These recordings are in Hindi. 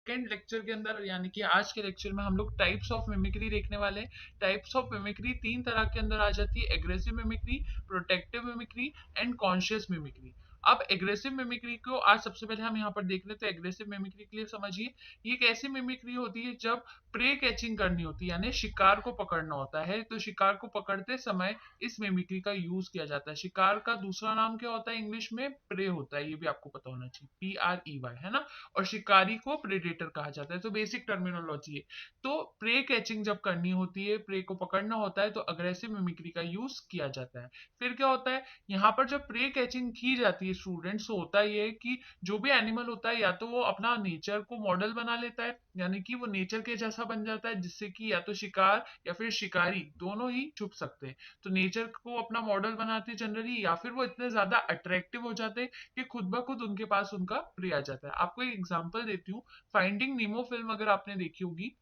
सेकेंड लेक्चर के अंदर यानी कि आज के लेक्चर में हम लोग टाइप्स ऑफ मिमिक्री देखने वाले हैं। टाइप्स ऑफ मिमिक्री तीन तरह के अंदर आ जाती है, aggressive mimicry, protective mimicry and conscious mimicry. अब एग्रेसिव मिमिक्री को आज सबसे पहले हम यहाँ पर देख लेते हैं। एग्रेसिव मिमिक्री के लिए समझिए, ये एक ऐसी मिमिक्री होती है जब प्रे कैचिंग करनी होती है, यानी शिकार को पकड़ना होता है। तो शिकार को पकड़ते समय इस मिमिक्री का यूज किया जाता है। शिकार का दूसरा नाम क्या होता है इंग्लिश में? प्रे होता है, ये भी आपको पता होना चाहिए, PREY, है ना। और शिकारी को प्रेडेटर कहा जाता है। तो बेसिक टर्मिनोलॉजी है। तो प्रे कैचिंग जब करनी होती है, प्रे को पकड़ना होता है, तो अग्रेसिव मिमिक्री का यूज किया जाता है। फिर क्या होता है यहाँ पर, जब प्रे कैचिंग की जाती है स्टूडेंट्स, तो होता ये है कि जो भी एनिमल होता है या तो वो अपना नेचर को मॉडल बना लेता है, यानी कि वो नेचर के जैसा बन जाता है, जिससे कि या तो शिकार या फिर शिकारी दोनों ही छुप सकते हैं। तो नेचर को अपना मॉडल बनाते हैं जनरली, या फिर वो इतने ज्यादा अट्रैक्टिव हो जाते हैं कि खुद ब खुद उनके पास उनका प्रे आ जाता है। आपको एक एग्जांपल देती हूँ। फाइंडिंग नीमो फिल्म अगर आपने देखी होगी,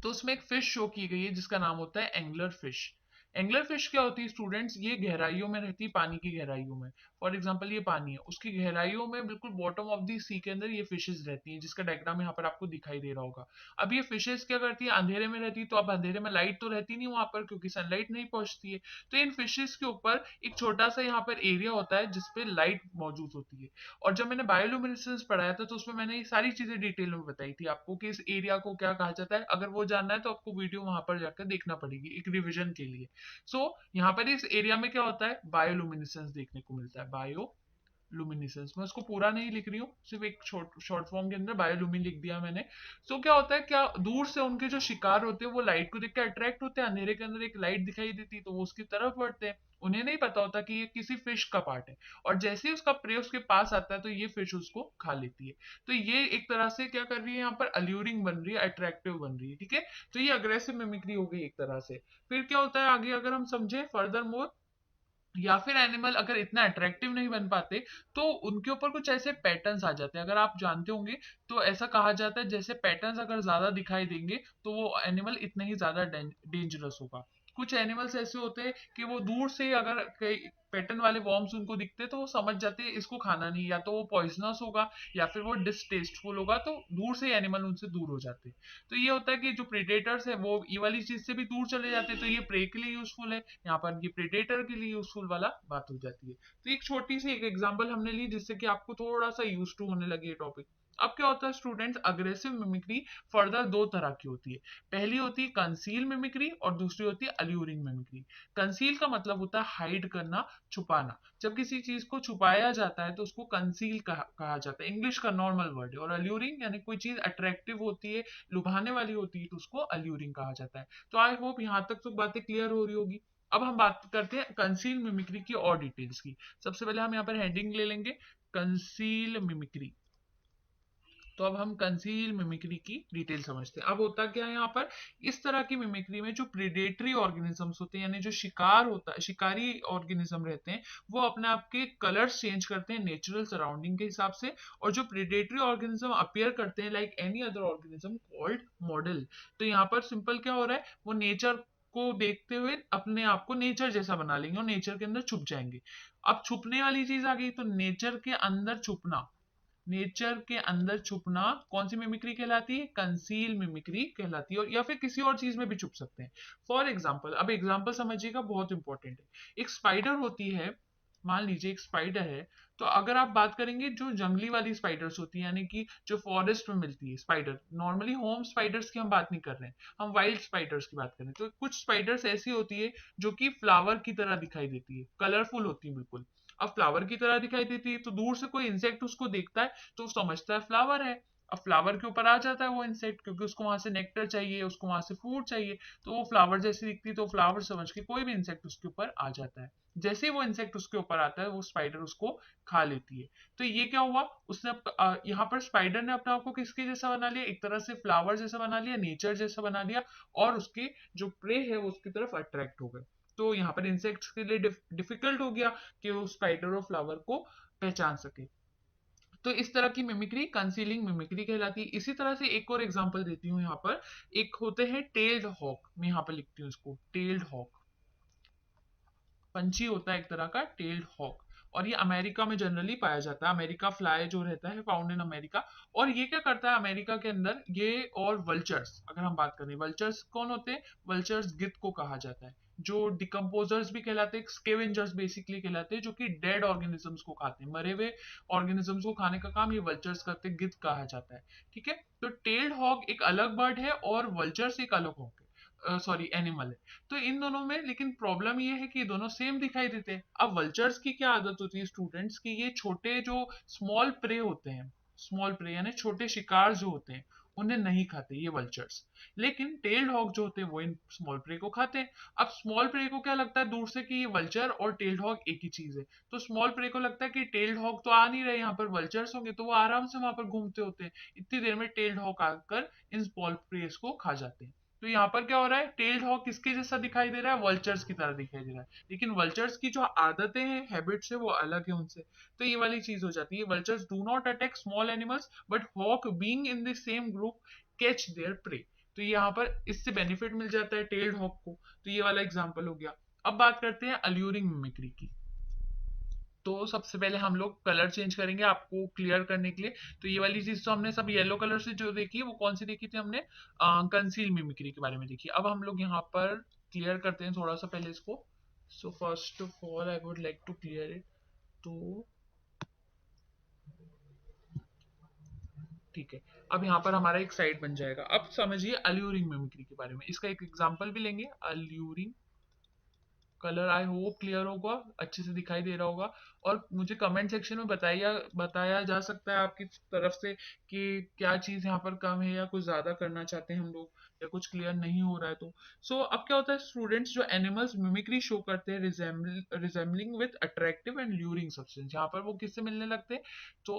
तो उसमें एक फिश शो की गई है जिसका नाम होता है एंगलर फिश। एंगलर फिश क्या होती है स्टूडेंट्स? ये गहराइयों में रहती है, पानी की गहराइयों में। फॉर एग्जांपल ये पानी है, उसकी गहराइयों में बिल्कुल बॉटम ऑफ द सी के अंदर ये फिशेस रहती हैं, जिसका डायग्राम यहाँ पर आपको दिखाई दे रहा होगा। अब ये फिशेस क्या करती है? अंधेरे में रहती है। तो अब अंधेरे में लाइट तो रहती नहीं वहां पर, क्योंकि सनलाइट नहीं पहुंचती है। तो इन फिशेस के ऊपर एक छोटा सा यहाँ पर एरिया होता है जिसपे लाइट मौजूद होती है। और जब मैंने बायोल्यूमिनेसेंस पढ़ाया था, तो उसमें मैंने ये सारी चीजें डिटेल में बताई थी आपको कि इस एरिया को क्या कहा जाता है। अगर वो जानना है तो आपको वीडियो वहां पर जाकर देखना पड़ेगी एक रिविजन के लिए। सो यहाँ पर इस एरिया में क्या होता है? बायोल्यूमिनेसेंस देखने को मिलता है। बायोलुमिनेसेंस, मैं उसको पूरा नहीं लिख रही हूँ, सिर्फ एक शॉर्ट फॉर्म के अंदर बायोलुमिन लिख दिया मैंने। सो क्या होता है, क्या दूर से उनके जो शिकार होते हैं वो लाइट को देख के अट्रैक्ट होते हैं। अंधेरे के अंदर एक लाइट दिखाई देती है तो वो उसकी तरफ बढ़ते हैं। उन्हें नहीं पता होता कि ये किसी फिश का पार्ट है, और जैसे ही उसका प्रे उसके पास आता है तो ये फिश उसको खा लेती है। तो ये एक तरह से क्या कर रही है, यहाँ पर अल्यूरिंग बन रही है, अट्रैक्टिव बन रही है, ठीक है। तो ये अग्रेसिव मिमिक्री हो गई एक तरह से। फिर क्या होता है आगे अगर हम समझे फर्दर मोर, या फिर एनिमल अगर इतना अट्रैक्टिव नहीं बन पाते, तो उनके ऊपर कुछ ऐसे पैटर्न्स आ जाते हैं, अगर आप जानते होंगे। तो ऐसा कहा जाता है जैसे पैटर्न्स अगर ज्यादा दिखाई देंगे तो वो एनिमल इतना ही ज्यादा डेंजरस होगा। कुछ एनिमल्स ऐसे होते हैं कि वो दूर से अगर कई पैटर्न वाले वॉर्म्स उनको दिखते हैं तो वो समझ जाते हैं इसको खाना नहीं, या तो वो पॉइजनस होगा या फिर वो डिसटेस्टफुल होगा, तो दूर से एनिमल उनसे दूर हो जाते हैं। तो ये होता है कि जो प्रेडेटर्स है वो ये वाली चीज से भी दूर चले जाते हैं, तो ये प्रे के लिए यूजफुल है, यहाँ पर ये प्रेडेटर के लिए यूजफुल वाला बात हो जाती है। तो एक छोटी सी एक एग्जांपल हमने ली जिससे कि आपको थोड़ा सा यूज टू होने लगे ये टॉपिक। अब क्या होता है स्टूडेंट्स, अग्रेसिव मिमिक्री फर्दर दो तरह की होती है। पहली होती है कंसील मिमिक्री और दूसरी होती है अल्यूरिंग मिमिक्री। कंसील का मतलब होता है हाइड करना, छुपाना। जब किसी चीज को छुपाया जाता है तो उसको कंसील कहा जाता है, इंग्लिश का नॉर्मल वर्ड है। और अल्यूरिंग यानी कोई चीज अट्रैक्टिव होती है, लुभाने वाली होती है, तो उसको अल्यूरिंग कहा जाता है। तो आई होप यहाँ तक तो बातें क्लियर हो रही होगी। अब हम बात करते हैं कंसील मिमिक्री की और डिटेल्स की। सबसे पहले हम यहाँ पर हेडिंग ले लेंगे, कंसील मिमिक्री। तो अब हम कंसील मिमिक्री की डिटेल समझते हैं। अब होता क्या है यहाँ पर, इस तरह की मिमिक्री में जो प्रिडेटरी ऑर्गेनिजम्स होते हैं, यानी जो शिकार होता है, शिकारी ऑर्गेनिज्म रहते हैं, वो अपने आप के कलर्स चेंज करते हैं नेचुरल सराउंडिंग के हिसाब से। और जो प्रिडेटरी ऑर्गेनिज्म अपीयर करते हैं like any other organism called model. तो यहाँ पर सिंपल क्या हो रहा है, वो नेचर को देखते हुए अपने आप को नेचर जैसा बना लेंगे और नेचर के अंदर छुप जाएंगे। अब छुपने वाली चीज आ गई, तो नेचर के अंदर छुपना, नेचर के अंदर छुपना कौन सी मिमिक्री कहलाती है? कंसील मिमिक्री कहलाती है। और या फिर किसी और चीज में भी छुप सकते हैं। फॉर एग्जाम्पल, अब एग्जाम्पल समझिएगा, बहुत इंपॉर्टेंट है। एक स्पाइडर होती है, मान लीजिए एक स्पाइडर है। तो अगर आप बात करेंगे जो जंगली वाली स्पाइडर्स होती है, यानी कि जो फॉरेस्ट में मिलती है स्पाइडर, नॉर्मली होम स्पाइडर्स की हम बात नहीं कर रहे हैं, हम वाइल्ड स्पाइडर्स की बात कर रहे हैं। तो कुछ स्पाइडर्स ऐसी होती है जो कि फ्लावर की तरह दिखाई देती है, कलरफुल होती है बिल्कुल। अब फ्लावर की तरह दिखाई देती है तो दूर से कोई इंसेक्ट उसको देखता है तो समझता है फ्लावर है। अब फ्लावर के ऊपर आ जाता है वो इंसेक्ट, क्योंकि उसको वहां से नेक्टर चाहिए, उसको वहां से फूड चाहिए। तो वो फ्लावर जैसी दिखती है तो फ्लावर समझ के कोई भी इंसेक्ट उसके ऊपर आ जाता है। जैसे ही वो इंसेक्ट उसके ऊपर आता है वो स्पाइडर उसको खा लेती है। तो ये क्या हुआ, उसने यहाँ पर स्पाइडर ने अपने आप को किसके जैसा बना लिया, एक तरह से फ्लावर जैसा बना लिया, नेचर जैसा बना लिया। और उसके जो प्रे है वो उसकी तरफ अट्रैक्ट हो गए। तो यहाँ पर इंसेक्ट्स के लिए डिफिकल्ट हो गया कि वो स्पाइडर और फ्लावर को पहचान सके। तो इस तरह की मिमिक्री कंसीलिंग मिमिक्री कहलाती है। इसी तरह से एक और एग्जांपल देती हूँ यहाँ पर। एक होते हैं टेल्ड हॉक, मैं यहाँ पर लिखती हूँ इसको टेल्ड हॉक। पंछी होता है एक तरह का टेल्ड हॉक। और ये अमेरिका में जनरली पाया जाता है। अमेरिका फ्लाई जो रहता है फाउंड इन अमेरिका। और ये क्या करता है अमेरिका के अंदर ये, और वल्चर्स अगर हम बात करें, वल्चर्स कौन होते हैं? वल्चर्स गिद्ध को कहा जाता है, जो डिकम्पोजर्स भी कहलाते हैं, स्केवेंजर्स बेसिकली कहलाते हैं, जो कि डेड ऑर्गेनिजम्स को खाते हैं, मरे हुए ऑर्गेनिजम्स को खाने का काम ये वल्चर्स करते हैं, गिद्ध कहा जाता है। ठीक है, तो टेल्ड हॉग एक अलग बर्ड है और वल्चर्स एक अलग हॉग है, सॉरी एनिमल है। तो इन दोनों में लेकिन प्रॉब्लम ये है कि ये दोनों सेम दिखाई देते हैं। अब वल्चर्स की क्या आदत होती है स्टूडेंट्स की, ये छोटे जो स्मॉल प्रे होते हैं, स्मॉल प्रे यानी छोटे शिकार जो होते हैं, उन्हें नहीं खाते ये वल्चर्स। लेकिन टेल्ड हॉग जो होते हैं वो इन स्मॉल प्रे को खाते हैं। अब स्मॉल प्रे को क्या लगता है दूर से कि ये वल्चर और टेल्ड हॉग एक ही चीज है, तो स्मॉल प्रे को लगता है कि टेल्ड हॉग तो आ नहीं रहे, यहाँ पर वल्चर्स होंगे, तो वो आराम से वहां पर घूमते होते हैं। इतनी देर में टेल्ड हॉग आकर इन स्मॉल प्रेस को खा जाते हैं। तो यहाँ पर क्या हो रहा है, टेल्ड हॉग किसके जैसा दिखाई दे रहा है? वल्चर्स की तरह दिखाई दे रहा है, लेकिन वल्चर्स की जो आदतें हैं, हैबिट्स है, वो अलग है उनसे। तो ये वाली चीज हो जाती है, vultures do not attack small animals but hawk being in the same group catch their prey. तो यहाँ पर इससे बेनिफिट मिल जाता है टेल्ड हॉक को। तो ये वाला एग्जांपल हो गया। अब बात करते हैं अल्यूरिंग मिमिक्री की। तो सबसे पहले हम लोग कलर चेंज करेंगे आपको क्लियर करने के लिए। तो ये वाली चीज तो हमने सब येलो कलर से जो देखी है, वो कौन सी देखी थी हमने? कंसील मिमिक्री के बारे में देखी। अब हम लोग यहाँ पर क्लियर करते हैं थोड़ा सा पहले इसको। So first of all I would like to clear it. तो ठीक है, अब यहाँ पर हमारा एक साइड बन जाएगा। अब समझिए अल्यूरिंग मिमिक्री के बारे में, इसका एक एग्जांपल भी लेंगे। अल्यूरिंग कलर, आई होप क्लियर होगा, अच्छे से दिखाई दे रहा होगा। और मुझे कमेंट सेक्शन में बताइए, बताया जा सकता है आपकी तरफ से कि क्या चीज़ यहाँ पर कम है या कुछ ज़्यादा करना चाहते हैं हम लोग, या कुछ क्लियर नहीं हो रहा है तो। अब क्या होता है स्टूडेंट्स, जो एनिमल्स मिमिक्री शो करते हैं resembling with attractive and luring substance, यहाँ पर वो किससे मिलने लगते हैं? तो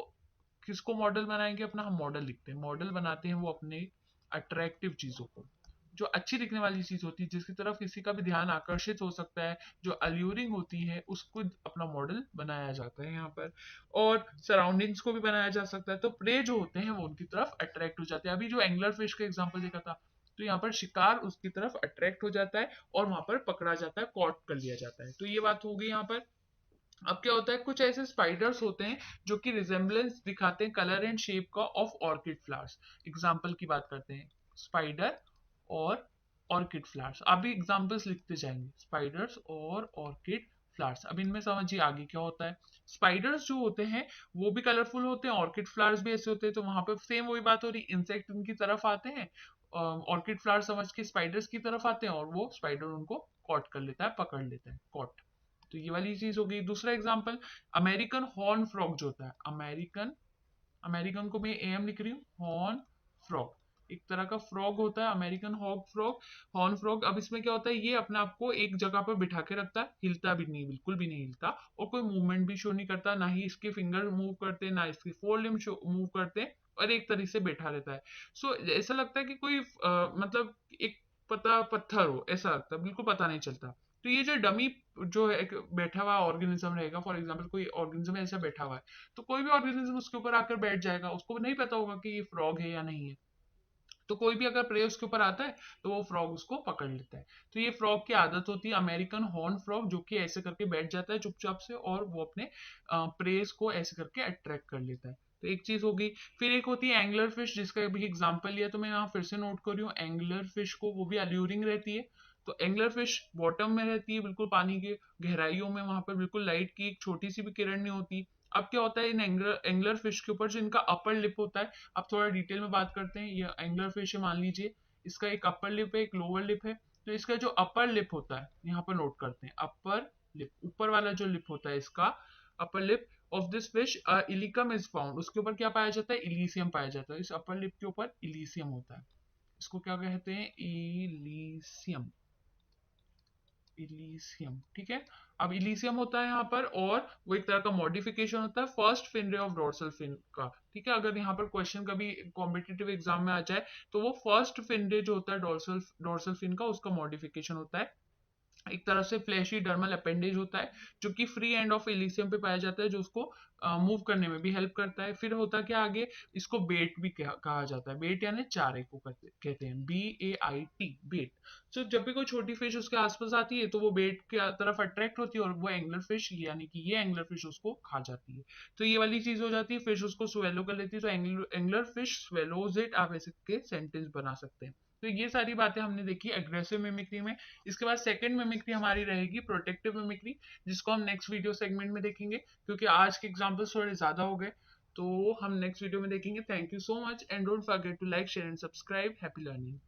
किसको मॉडल बनाएंगे अपना? हम मॉडल लिखते हैं, मॉडल बनाते हैं वो अपने अट्रैक्टिव चीज़ों को, जो अच्छी दिखने वाली चीज होती है, जिसकी तरफ किसी का भी ध्यान आकर्षित हो सकता है, जो अल्यूरिंग होती है, उसको अपना मॉडल बनाया जाता है यहाँ पर। और सराउंडिंग्स को भी बनाया जा सकता है, तो प्रे जो होते हैं वो उनकी तरफ अट्रैक्ट हो जाते हैं। अभी जो एंगलर फिश का एग्जाम्पल देखा था, तो यहाँ पर शिकार उसकी तरफ अट्रैक्ट हो जाता है और वहां पर पकड़ा जाता है, कॉट कर लिया जाता है। तो ये बात हो गई यहाँ पर। अब क्या होता है, कुछ ऐसे स्पाइडर्स होते हैं जो कि रिजेम्बलेंस दिखाते हैं कलर एंड शेप का ऑफ ऑर्किड फ्लावर्स। एग्जाम्पल की बात करते हैं, स्पाइडर और ऑर्किड फ्लावर्स। आप भी एग्जाम्पल्स लिखते जाएंगे, स्पाइडर्स और ऑर्किड फ्लावर्स। अब इनमें समझिए आगे क्या होता है। स्पाइडर्स जो होते हैं वो भी कलरफुल होते हैं, ऑर्किड फ्लावर्स भी ऐसे होते हैं, तो वहां पे सेम वही बात हो रही, इंसेक्ट उनकी तरफ आते हैं, ऑर्किड फ्लावर समझ के स्पाइडर्स की तरफ आते हैं, और वो स्पाइडर उनको कॉट कर लेता है, पकड़ लेता है, कॉट। तो ये वाली चीज हो गई। दूसरा एग्जांपल, अमेरिकन हॉर्न फ्रॉग जो होता है, अमेरिकन, अमेरिकन को मैं एम लिख रही हूँ, हॉर्न फ्रॉग एक तरह का फ्रॉग होता है, American hog frog, horn frog. अब इसमें क्या होता है, ये अपने आप को एक जगह पर बिठा के रखता है, हिलता भी नहीं, बिल्कुल भी नहीं हिलता, और कोई मूवमेंट भी शो नहीं करता, ना ही इसके फिंगर मूव करते, ना इसके फोर लिम्ब मूव करते, और एक तरीके से बैठा रहता है। ऐसा लगता है कि कोई मतलब एक पता पत्थर हो, ऐसा लगता है, बिल्कुल पता नहीं चलता। तो ये जो डमी जो है, एक बैठा हुआ ऑर्गेनिज्म रहेगा, फॉर एग्जाम्पल कोई ऑर्गेनिज्म ऐसा बैठा हुआ है, तो कोई भी ऑर्गेनिज्म उसके ऊपर आकर बैठ जाएगा, उसको नहीं पता होगा कि ये फ्रॉग है या नहीं है। तो कोई भी अगर प्रे उसके ऊपर आता है तो वो फ्रॉग उसको पकड़ लेता है। तो ये फ्रॉग की आदत होती है, अमेरिकन हॉर्न फ्रॉग, जो कि ऐसे करके बैठ जाता है चुपचाप से, और वो अपने प्रेस को ऐसे करके अट्रैक्ट कर लेता है। तो एक चीज होगी। फिर एक होती है एंगलर फिश, जिसका भी एग्जाम्पल लिया, तो मैं यहाँ फिर से नोट कर रही हूँ, एंगलर फिश को, वो भी अल्यूरिंग रहती है। तो एंगलर फिश बॉटम में रहती है, बिल्कुल पानी के गहराइयों में, वहां पर बिल्कुल लाइट की एक छोटी सी भी किरण नहीं होती। अब क्या होता है इन एंगलर फिश के ऊपर जो इनका अपर लिप होता है, अब थोड़ा डिटेल में बात करते हैं। ये एंगलर फिश है, मान लीजिए इसका एक अपर लिप है, एक लोअर लिप है। तो इसका जो अपर लिप होता है, यहाँ पर नोट करते हैं, अपर लिप, ऊपर वाला जो लिप होता है इसका, upper lip of this fish illicium is found, उसके ऊपर क्या पाया जाता है? इलीसियम पाया जाता है। इस अपर लिप के ऊपर इलीसियम होता है, इसको क्या कहते हैं? इलीसियम, इलीसियम, ठीक है। अब इलीसियम होता है यहाँ पर, और वो एक तरह का मॉडिफिकेशन होता है first fin ray of dorsal fin का, ठीक है। अगर यहाँ पर क्वेश्चन कभी कॉम्पिटिटिव एग्जाम में आ जाए, तो वो फर्स्ट फिन रे जो होता है डोर्सल डोर्सल फिन का, उसका मॉडिफिकेशन होता है एक तरह से फ्लैशी डर्मल अपेंडेज होता है जो कि फ्री एंड ऑफ इलिसियम पे पाया जाता है, जो उसको मूव करने में भी हेल्प करता है। फिर होता क्या आगे, इसको बेट भी कहा जाता है। बेट यानी चारे को कहते हैं, BAIT, बेट। तो जब भी कोई छोटी फिश उसके आसपास आती है तो वो बेट की तरफ अट्रैक्ट होती है और वो एंगलर फिश यानी कि ये एंगलर फिश उसको खा जाती है। तो ये वाली चीज हो जाती है, फिश उसको स्वेलो कर लेती है, तो एंगलर फिश स्वेलोज इट, आप ऐसे के सेंटेंस बना सकते हैं। तो ये सारी बातें हमने देखी एग्रेसिव मिमिक्री में। इसके बाद सेकंड मिमिक्री हमारी रहेगी प्रोटेक्टिव मिमिक्री, जिसको हम नेक्स्ट वीडियो सेगमेंट में देखेंगे, क्योंकि आज के एग्जांपल्स थोड़े ज्यादा हो गए। तो हम नेक्स्ट वीडियो में देखेंगे। Thank you so much and don't forget to like share and subscribe. Happy learning.